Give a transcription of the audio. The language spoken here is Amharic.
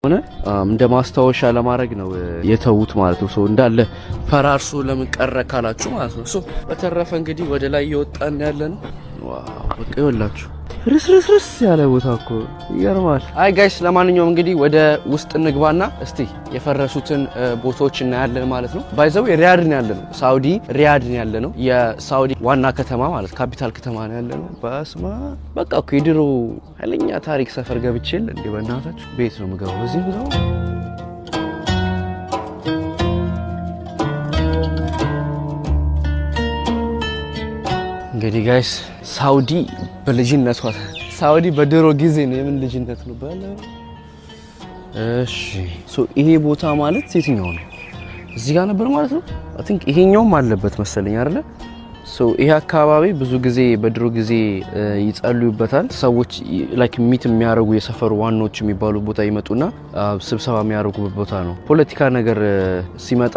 ሆነ እንደ ማስታወሻ ለማድረግ ነው የተውት ማለት ነው። እንዳለ ፈራርሶ ለምን ቀረ ካላችሁ ማለት ነው። በተረፈ እንግዲህ ወደ ላይ እየወጣን ያለን ዋው በቃ ይወላችሁ ርስርስርስ ያለ ቦታ እኮ ይገርማል። አይ ጋይስ ለማንኛውም እንግዲህ ወደ ውስጥ እንግባና እስቲ የፈረሱትን ቦታዎች እናያለን ማለት ነው። ባይዘው ሪያድ ነው ያለነው፣ ሳውዲ ሪያድ ነው ያለነው። የሳውዲ ዋና ከተማ ማለት ካፒታል ከተማ ነው ያለነው። በስማ በቃ እኮ የድሮ ኃይለኛ ታሪክ ሰፈር ገብቼል እንዴ በእናታችሁ ቤት ነው የምገባው በዚህ ነው። እንግዲህ ጋይስ ሳውዲ በልጅነቷ ሳውዲ በድሮ ጊዜ ነው የምን ልጅነት ነው ባለ። እሺ ይሄ ቦታ ማለት የትኛው ነው? እዚህ ጋር ነበር ማለት ነው። አይ ቲንክ ይሄኛውም አለበት መሰለኝ አይደለ? ይሄ አካባቢ ብዙ ጊዜ በድሮ ጊዜ ይጸልዩበታል ሰዎች ላይክ ሚት የሚያረጉ የሰፈሩ ዋናዎች የሚባሉ ቦታ ይመጡና ስብሰባ የሚያረጉበት ቦታ ነው። ፖለቲካ ነገር ሲመጣ